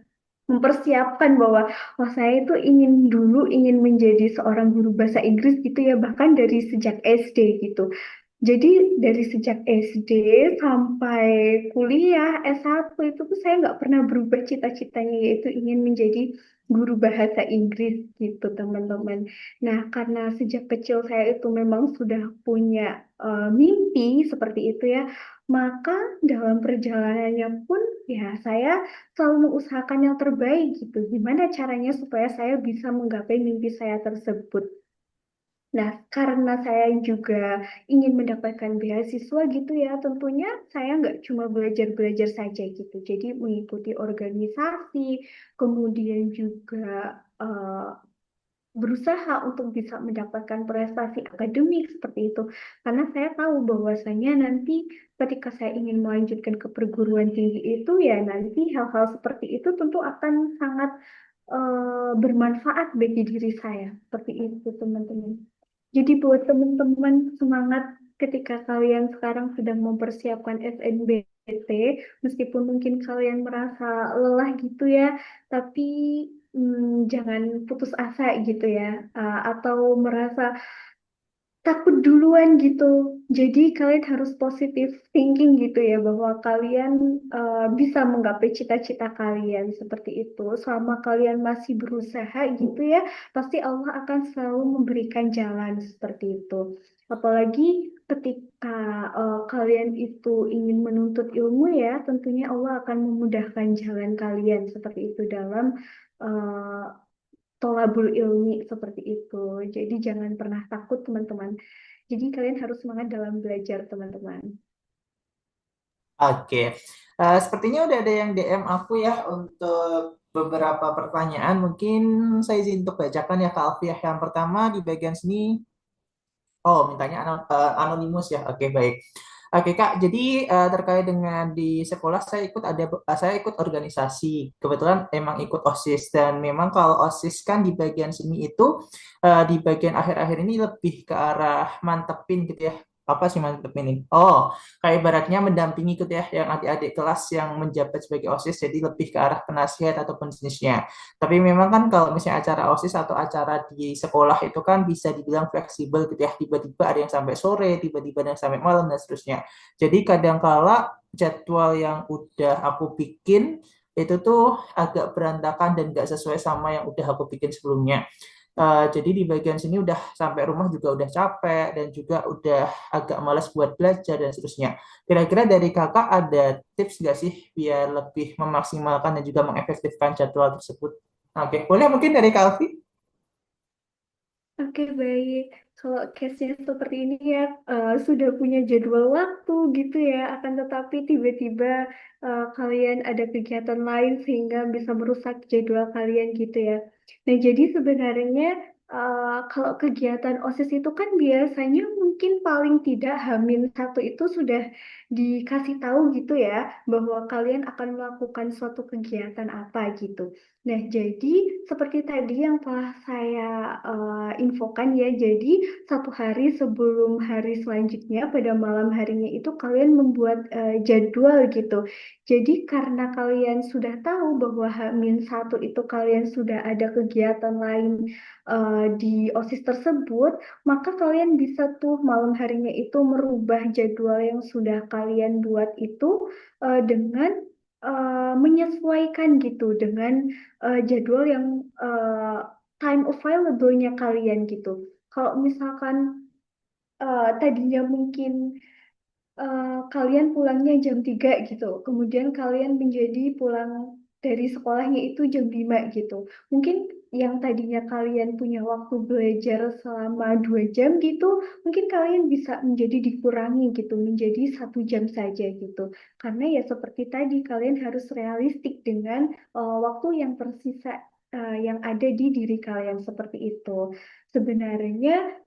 S1: mempersiapkan bahwa oh saya itu ingin menjadi seorang guru bahasa Inggris gitu ya bahkan dari sejak SD gitu. Jadi dari sejak SD sampai kuliah S1 itu tuh saya nggak pernah berubah cita-citanya yaitu ingin menjadi guru bahasa Inggris gitu teman-teman. Nah karena sejak kecil saya itu memang sudah punya mimpi seperti itu ya, maka dalam perjalanannya pun ya saya selalu mengusahakan yang terbaik gitu. Gimana caranya supaya saya bisa menggapai mimpi saya tersebut. Nah, karena saya juga ingin mendapatkan beasiswa gitu ya, tentunya saya nggak cuma belajar-belajar saja gitu. Jadi mengikuti organisasi, kemudian juga eh, berusaha untuk bisa mendapatkan prestasi akademik seperti itu. Karena saya tahu bahwasanya nanti ketika saya ingin melanjutkan ke perguruan tinggi itu ya nanti hal-hal seperti itu tentu akan sangat bermanfaat bagi diri saya. Seperti itu, teman-teman. Jadi buat teman-teman semangat ketika kalian sekarang sedang mempersiapkan SNBT, meskipun mungkin kalian merasa lelah gitu ya, tapi jangan putus asa gitu ya, atau merasa takut duluan gitu. Jadi kalian harus positive thinking gitu ya bahwa kalian bisa menggapai cita-cita kalian seperti itu. Selama kalian masih berusaha gitu ya, pasti Allah akan selalu memberikan jalan seperti itu. Apalagi ketika kalian itu ingin menuntut ilmu ya, tentunya Allah akan memudahkan jalan kalian seperti itu dalam eh, tolabul ilmi seperti itu. Jadi jangan pernah takut teman-teman. Jadi kalian harus semangat dalam belajar teman-teman.
S2: Oke, sepertinya udah ada yang DM aku ya untuk beberapa pertanyaan. Mungkin saya izin untuk bacakan ya Kak Alfiah. Yang pertama di bagian sini, oh mintanya anonimus ya. Oke baik. Oke Kak, jadi terkait dengan di sekolah saya ikut organisasi. Kebetulan emang ikut OSIS dan memang kalau OSIS kan di bagian sini itu di bagian akhir-akhir ini lebih ke arah mantepin gitu ya. Apa sih mantepin ini? Oh, kayak ibaratnya mendampingi gitu ya yang adik-adik kelas yang menjabat sebagai OSIS jadi lebih ke arah penasihat ataupun jenisnya. Tapi memang kan kalau misalnya acara OSIS atau acara di sekolah itu kan bisa dibilang fleksibel gitu ya. Tiba-tiba ada yang sampai sore, tiba-tiba ada yang sampai malam dan seterusnya. Jadi kadangkala jadwal yang udah aku bikin itu tuh agak berantakan dan gak sesuai sama yang udah aku bikin sebelumnya. Jadi di bagian sini udah sampai rumah juga udah capek dan juga udah agak malas buat belajar dan seterusnya. Kira-kira dari kakak ada tips nggak sih biar lebih memaksimalkan dan juga mengefektifkan jadwal tersebut? Oke, boleh mungkin dari Kak Alfi?
S1: Oke, baik. Kalau case-nya seperti ini ya, sudah punya jadwal waktu gitu ya, akan tetapi tiba-tiba kalian ada kegiatan lain sehingga bisa merusak jadwal kalian gitu ya. Nah, jadi sebenarnya kalau kegiatan OSIS itu kan biasanya mungkin paling tidak H-1 itu sudah dikasih tahu gitu ya, bahwa kalian akan melakukan suatu kegiatan apa gitu. Nah, jadi seperti tadi yang telah saya infokan ya, jadi satu hari sebelum hari selanjutnya pada malam harinya itu kalian membuat jadwal gitu. Jadi karena kalian sudah tahu bahwa H-1 itu kalian sudah ada kegiatan lain di OSIS tersebut, maka kalian bisa tuh malam harinya itu merubah jadwal yang sudah kalian buat itu dengan menyesuaikan gitu dengan jadwal yang time available-nya kalian gitu. Kalau misalkan tadinya mungkin kalian pulangnya jam 3 gitu. Kemudian kalian menjadi pulang dari sekolahnya itu jam 5 gitu. Mungkin yang tadinya kalian punya waktu belajar selama 2 jam gitu, mungkin kalian bisa menjadi dikurangi gitu, menjadi 1 jam saja gitu. Karena ya seperti tadi, kalian harus realistik dengan waktu yang tersisa yang ada di diri kalian seperti itu. Sebenarnya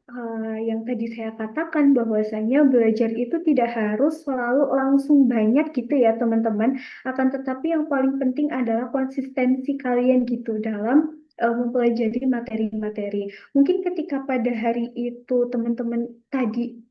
S1: yang tadi saya katakan bahwasanya belajar itu tidak harus selalu langsung banyak gitu ya teman-teman. Akan tetapi yang paling penting adalah konsistensi kalian gitu dalam mempelajari materi-materi. Mungkin ketika pada hari itu teman-teman tadi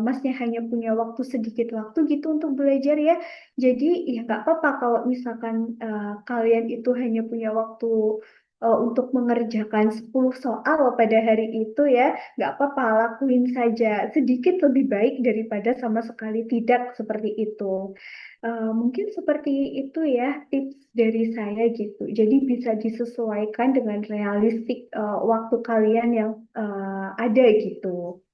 S1: masnya hanya punya waktu sedikit waktu gitu untuk belajar ya. Jadi ya nggak apa-apa kalau misalkan kalian itu hanya punya waktu untuk mengerjakan 10 soal pada hari itu ya. Nggak apa-apa, lakuin saja. Sedikit lebih baik daripada sama sekali tidak seperti itu. Mungkin seperti itu ya tips dari saya gitu. Jadi bisa disesuaikan dengan realistik waktu kalian yang ada gitu.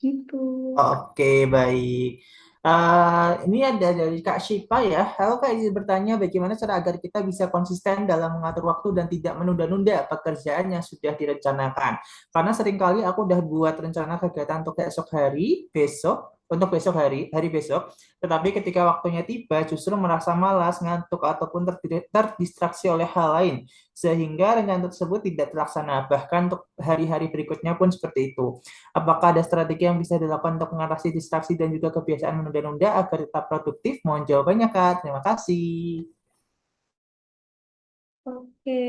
S1: Gitu.
S2: Oke, baik. Ini ada dari Kak Syifa ya. Halo Kak, izin bertanya bagaimana cara agar kita bisa konsisten dalam mengatur waktu dan tidak menunda-nunda pekerjaan yang sudah direncanakan. Karena seringkali aku udah buat rencana kegiatan untuk esok hari, untuk besok hari besok. Tetapi ketika waktunya tiba, justru merasa malas, ngantuk, ataupun terdistraksi oleh hal lain. Sehingga rencana tersebut tidak terlaksana. Bahkan untuk hari-hari berikutnya pun seperti itu. Apakah ada strategi yang bisa dilakukan untuk mengatasi distraksi dan juga kebiasaan menunda-nunda agar tetap produktif? Mohon jawabannya, Kak. Terima kasih.
S1: Oke,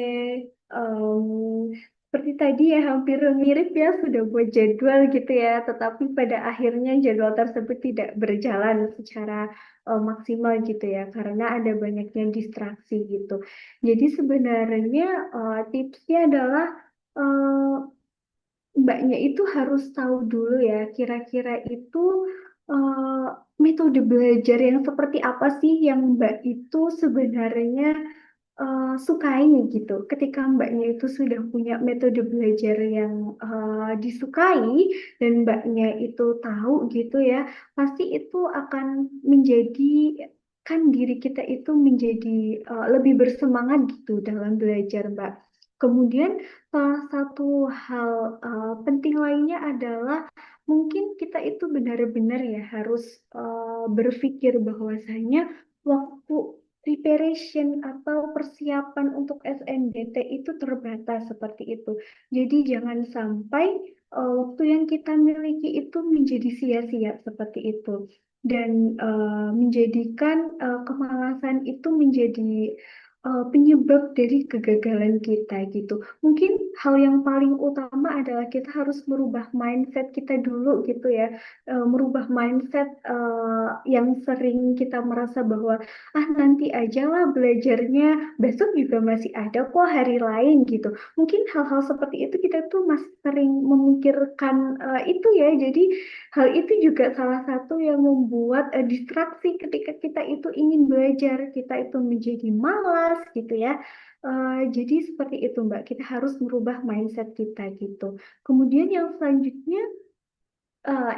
S1: em, seperti tadi ya hampir mirip ya sudah buat jadwal gitu ya, tetapi pada akhirnya jadwal tersebut tidak berjalan secara maksimal gitu ya, karena ada banyaknya distraksi gitu. Jadi sebenarnya tipsnya adalah Mbaknya itu harus tahu dulu ya, kira-kira itu eh, metode belajar yang seperti apa sih yang Mbak itu sebenarnya sukai gitu. Ketika Mbaknya itu sudah punya metode belajar yang disukai dan Mbaknya itu tahu gitu ya, pasti itu akan menjadi kan diri kita itu menjadi lebih bersemangat gitu dalam belajar, Mbak. Kemudian salah satu hal penting lainnya adalah mungkin kita itu benar-benar ya harus berpikir bahwasanya waktu preparation atau persiapan untuk SNBT itu terbatas seperti itu. Jadi jangan sampai waktu yang kita miliki itu menjadi sia-sia seperti itu dan menjadikan kemalasan itu menjadi penyebab dari kegagalan kita gitu. Mungkin hal yang paling utama adalah kita harus merubah mindset kita dulu gitu ya. Merubah mindset yang sering kita merasa bahwa nanti aja lah belajarnya, besok juga masih ada kok hari lain gitu. Mungkin hal-hal seperti itu kita tuh masih sering memikirkan itu ya. Jadi hal itu juga salah satu yang membuat distraksi ketika kita itu ingin belajar, kita itu menjadi malas gitu ya. Jadi seperti itu Mbak, kita harus merubah mindset kita gitu. Kemudian yang selanjutnya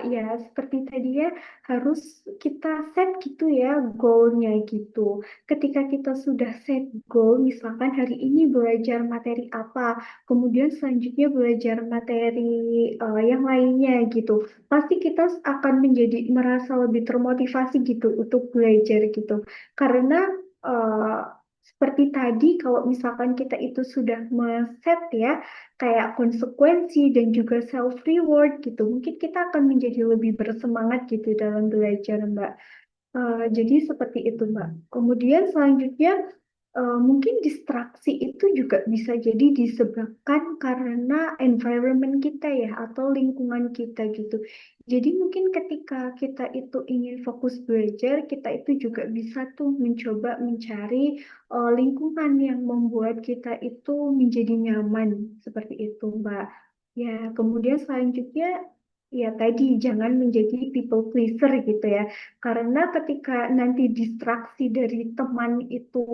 S1: ya, seperti tadi ya, harus kita set gitu ya goalnya gitu. Ketika kita sudah set goal, misalkan hari ini belajar materi apa, kemudian selanjutnya belajar materi yang lainnya gitu. Pasti kita akan menjadi merasa lebih termotivasi gitu untuk belajar gitu. Karena eh, seperti tadi, kalau misalkan kita itu sudah men-set ya, kayak konsekuensi dan juga self reward gitu. Mungkin kita akan menjadi lebih bersemangat gitu dalam belajar, Mbak. Jadi seperti itu, Mbak. Kemudian selanjutnya mungkin distraksi itu juga bisa jadi disebabkan karena environment kita ya atau lingkungan kita gitu. Jadi mungkin ketika kita itu ingin fokus belajar, kita itu juga bisa tuh mencoba mencari lingkungan yang membuat kita itu menjadi nyaman seperti itu, Mbak. Ya, kemudian selanjutnya ya tadi jangan menjadi people pleaser gitu ya. Karena ketika nanti distraksi dari teman itu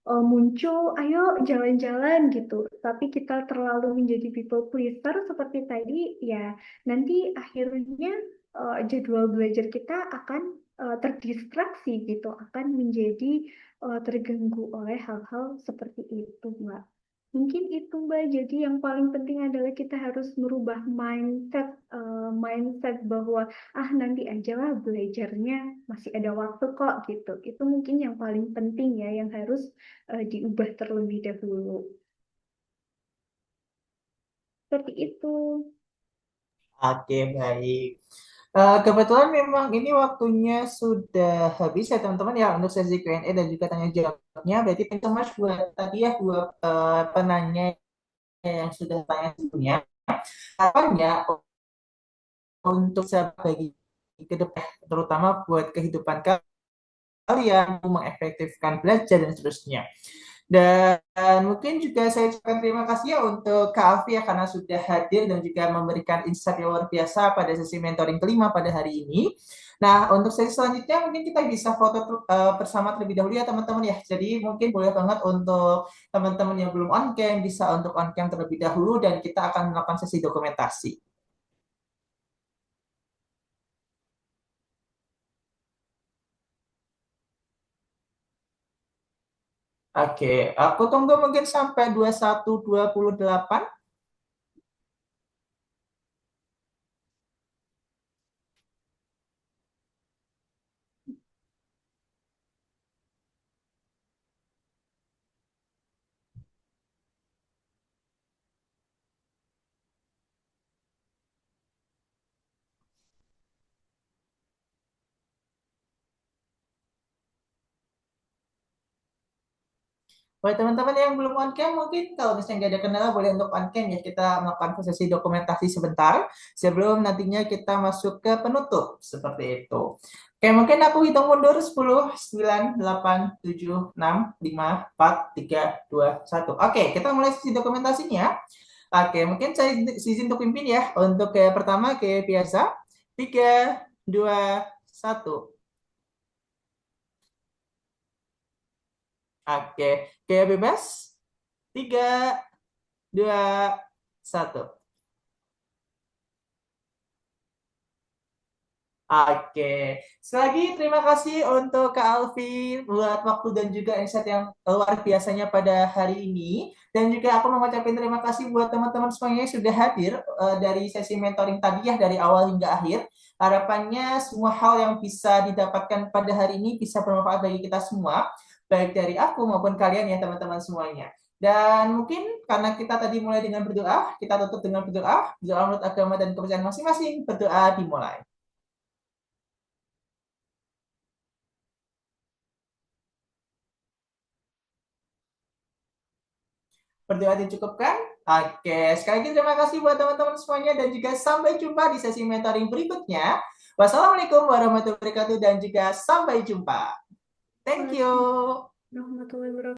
S1: muncul, ayo jalan-jalan gitu. Tapi kita terlalu menjadi people pleaser seperti tadi, ya nanti akhirnya jadwal belajar kita akan terdistraksi gitu, akan menjadi terganggu oleh hal-hal seperti itu, Mbak. Mungkin itu Mbak, jadi yang paling penting adalah kita harus merubah mindset bahwa nanti aja lah belajarnya masih ada waktu kok gitu. Itu mungkin yang paling penting ya yang harus diubah terlebih dahulu. Seperti itu.
S2: Oke, baik. Kebetulan memang ini waktunya sudah habis ya teman-teman ya untuk sesi Q&A dan juga tanya jawabnya. Berarti thank you so much buat tadi ya buat penanya yang sudah tanya sebelumnya. Harapannya untuk saya bagi ke depan, terutama buat kehidupan kalian, mengefektifkan belajar dan seterusnya. Dan mungkin juga saya ucapkan terima kasih ya untuk Kak Alfi ya karena sudah hadir dan juga memberikan insight yang luar biasa pada sesi mentoring kelima pada hari ini. Nah, untuk sesi selanjutnya mungkin kita bisa foto bersama terlebih dahulu ya teman-teman ya. Jadi mungkin boleh banget untuk teman-teman yang belum on cam bisa untuk on cam terlebih dahulu dan kita akan melakukan sesi dokumentasi. Oke, aku tunggu mungkin sampai 21:28. Buat teman-teman yang belum on cam, mungkin kalau misalnya nggak ada kendala, boleh untuk on cam ya. Kita melakukan sesi dokumentasi sebentar sebelum nantinya kita masuk ke penutup. Seperti itu. Oke, mungkin aku hitung mundur 10, 9, 8, 7, 6, 5, 4, 3, 2, 1. Oke, kita mulai sesi dokumentasinya. Oke, mungkin saya izin untuk pimpin ya. Untuk kayak pertama, kayak biasa. 3, 2, 1. Oke, kayak bebas. 3, 2, 1. Oke, sekali lagi terima kasih untuk Kak Alfi buat waktu dan juga insight yang luar biasanya pada hari ini. Dan juga aku mau ngucapin terima kasih buat teman-teman semuanya yang sudah hadir dari sesi mentoring tadi ya, dari awal hingga akhir. Harapannya semua hal yang bisa didapatkan pada hari ini bisa bermanfaat bagi kita semua, baik dari aku maupun kalian ya teman-teman semuanya. Dan mungkin karena kita tadi mulai dengan berdoa, kita tutup dengan berdoa, doa menurut agama dan kepercayaan masing-masing, berdoa dimulai. Berdoa dicukupkan? Oke, sekali lagi terima kasih buat teman-teman semuanya dan juga sampai jumpa di sesi mentoring berikutnya. Wassalamualaikum warahmatullahi wabarakatuh dan juga sampai jumpa. Thank you.
S1: Waalaikumsalam warahmatullahi wabarakatuh.